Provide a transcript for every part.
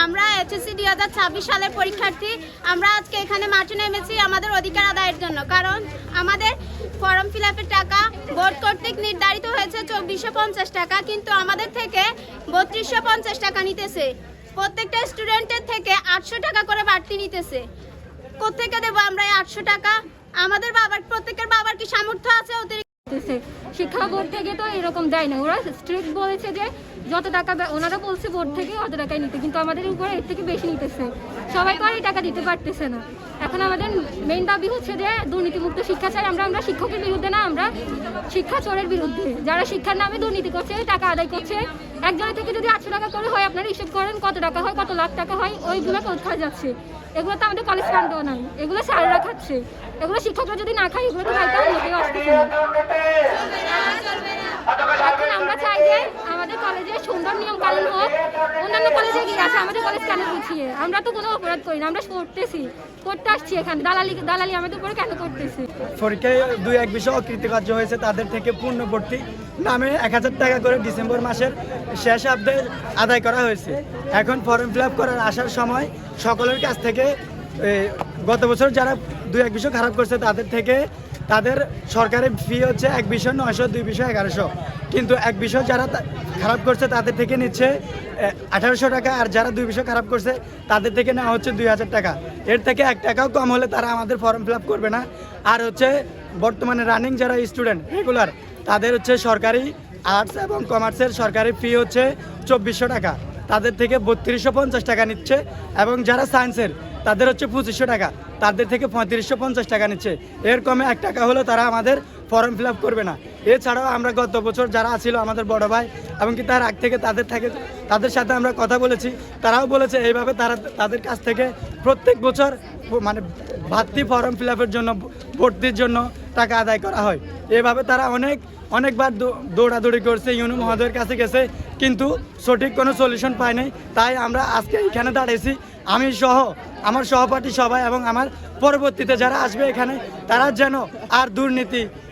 আমরা এইচএসসি 2026 সালের পরীক্ষার্থী। আমরা আজকে এখানে মাঠে নেমেছি আমাদের অধিকার আদায়ের জন্য। কারণ আমাদের ফর্ম ফিল আপের টাকা বোর্ড কর্তৃক নির্ধারিত হয়েছে 2450 টাকা, কিন্তু আমাদের থেকে 3250 টাকা নিতেছে। প্রত্যেকটা স্টুডেন্টের থেকে 800 টাকা করে বাড়তি নিতেছে। কোত্থেকে দেবো আমরা এই 800 টাকা? আমাদের প্রত্যেকের বাবার কি সামর্থ্য আছে অতিরিক্ত? শিক্ষা বোর্ড থেকে তো এরকম দেয় না, ওরা স্ট্রিক্ট বলেছে যে যত টাকা ওনারা বলছে বোর্ড থেকে অত টাকাই নিতে, কিন্তু আমাদের উপরে এর থেকে বেশি নিতেছে। সবাই তো আর এই টাকা দিতে পারতেছে না। এখন আমাদের মেইন দাবি হচ্ছে যে দুর্নীতিমুক্ত শিক্ষা চাই। আমরা শিক্ষকের বিরুদ্ধে না, আমরা শিক্ষা চোরের বিরুদ্ধে। যারা শিক্ষার নামে দুর্নীতি করছে, টাকা আদায় করছে, একজনের থেকে যদি 800 টাকা করে হয়, আপনারা হিসেব করেন কত টাকা হয়, কত লাখ টাকা হয়, ওইগুলো কোথায় যাচ্ছে? এগুলো তো আমাদের কলেজ ফান্ডও নাই, এগুলো স্যাররা খাচ্ছে। এগুলো শিক্ষকরা যদি না খায়, এগুলো তো খাইতে লোকেও আসতেছে না। এখন আমরা চাই যে আমাদের কলেজে সুন্দর নিয়ম কানুন হোক। অন্যান্য কলেজে গিয়ে আছে, আমাদের কলেজ কেন পিছিয়ে? আমরা তো কোনো অপরাধ করি না, আমরা করতে আসছি এখানে। দালালি আমাদের উপরে কেন করতেছে? পরীক্ষায় 2-1 বিষয় অকৃতকার্য হয়েছে, তাদের থেকে পূর্ণ ভর্তি নামে 1000 টাকা করে ডিসেম্বর মাসের শেষ আদায় করা হয়েছে। এখন ফর্ম ফিল আপ করার আসার সময় সকলের কাছ থেকে গত বছর যারা 2-1 বিষয় খারাপ করছে তাদের থেকে তাদের সরকারি ফি হচ্ছে 1 বিষয় 900, 2 বিষয় 1100, কিন্তু 1 বিষয় যারা খারাপ করছে তাদের থেকে নিচ্ছে 1800 টাকা, আর যারা 2 বিষয় খারাপ করছে তাদের থেকে নেওয়া হচ্ছে 2000 টাকা। এর থেকে 1 টাকাও কম হলে তারা আমাদের ফর্ম ফিল আপ করবে না। আর হচ্ছে বর্তমানে রানিং যারা স্টুডেন্ট রেগুলার, তাদের হচ্ছে সরকারি আর্টস এবং কমার্সের সরকারি ফি হচ্ছে 2400 টাকা, তাদের থেকে 3250 টাকা নিচ্ছে। এবং যারা সায়েন্সের তাদের হচ্ছে 2500 টাকা, তাদের থেকে 3550 টাকা নিচ্ছে। এর কমে 1 টাকা হলো তারা আমাদের ফর্ম ফিল আপ করবে না। এছাড়াও আমরা গত বছর যারা ছিল আমাদের বড় ভাই এবং কি তার আগ থেকে তাদের সাথে আমরা কথা বলেছি, তারাও বলেছে এইভাবে তাদের কাছ থেকে প্রত্যেক বছর মানে বাড়তি ফর্ম ফিল আপের জন্য, ভর্তির জন্য টাকা আদায় করা হয়। এভাবে তারা অনেকবার দৌড়াদৌড়ি করছে, ইউনো মহোদয়ের কাছে গেছে, কিন্তু সঠিক কোনো সলিউশন পায়নি। তাই আমরা আজকে এখানে দাঁড়িয়েছি, আমি সহ আমার সহপাঠী সবাই এবং আমার পরবর্তীতে যারা আসবে এখানে, তারা যেন আর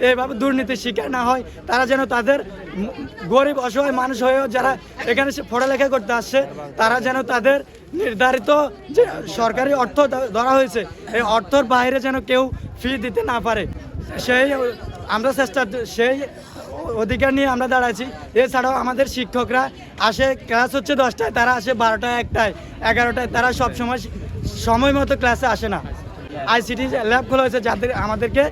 এইভাবে দুর্নীতির শিকার না হয়। তারা যেন তাদের গরিব অসহায় মানুষ হয়েও যারা এখানে পড়ালেখা করতে আসছে, তারা যেন তাদের নির্ধারিত যে সরকারি অর্থ ধরা হয়েছে, এই অর্থর বাইরে যেন কেউ ফি দিতে না পারে, সেই অধিকার নিয়ে আমরা দাঁড়াচ্ছি। এছাড়াও আমাদের শিক্ষকরা আসে, ক্লাস হচ্ছে 10টায়, তারা আসে 12টায়, 1টায়, 11টায়, তারা সবসময় সময় মতো ক্লাসে আসে না। আইসিটি ল্যাব খোলা হয়েছে আমাদেরকে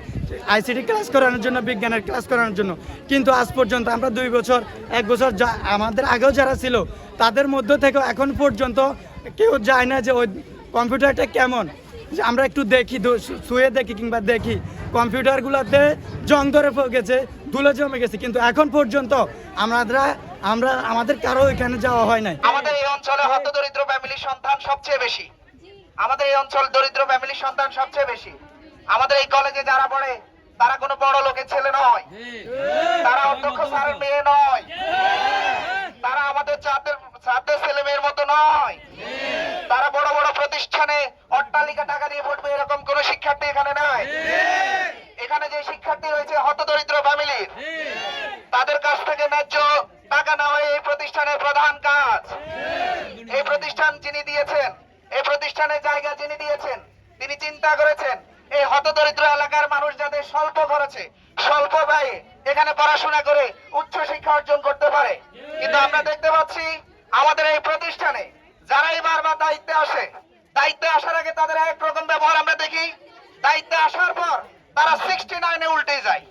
আইসিটি ক্লাস করানোর জন্য, বিজ্ঞানের ক্লাস করানোর জন্য, কিন্তু আজ পর্যন্ত আমরা 2 বছর 1 বছর আমাদের আগেও যারা ছিল তাদের মধ্য থেকে এখন পর্যন্ত কেউ যায় না যে ওই কম্পিউটারটা কেমন, যে আমরা একটু দেখি, শুয়ে দেখি কিংবা দেখি কম্পিউটারগুলোতে জং ধরে গেছে, ধুলো জমে গেছে, কিন্তু এখন পর্যন্ত আমাদের কারো এখানে যাওয়া হয় নাই। আমাদের এই অঞ্চলে হতদরিদ্র ফ্যামিলির সন্তান সবচেয়ে বেশি। আমাদের এই অঞ্চল দরিদ্র ফ্যামিলির সন্তান সবচেয়ে বেশি। আমাদের এই কলেজে যারা পড়ে তারা কোনো বড় লোকের ছেলে নয়, তারা অধ্যক্ষ স্যারের মেয়ে নয়, তারা আমাদের ছাত্রের ছেলে মেয়ের মতো নয়। তারা বড় বড় প্রতিষ্ঠানে অট্টালিকা টাকা দিয়ে পড়বে এরকম কোন শিক্ষার্থী এখানে নাই। এখানে যে শিক্ষার্থী রয়েছে হতদরিদ্র ফ্যামিলির, তাদের কাছ থেকে ন্যায্য টাকা নেওয়া এই প্রতিষ্ঠানের প্রধান কাজ। এই প্রতিষ্ঠান যিনি দিয়েছেন, এই প্রতিষ্ঠানের জায়গা যিনি দিয়েছেন, তিনি চিন্তা করেছেন এই হতদরিদ্র এলাকার মানুষ যাতে স্বল্প খরচে, স্বল্প ব্যয়ে এখানে পড়াশোনা করে উচ্চ শিক্ষা অর্জন করতে পারে। কিন্তু আমরা দেখতে পাচ্ছি আমাদের এই প্রতিষ্ঠানে যারাই বারবার দায়িত্বে আসার আগে তাদের একরকম ব্যবহার আমরা দেখি, দায়িত্বে আসার পর তারা 69-এ উল্টে যায়।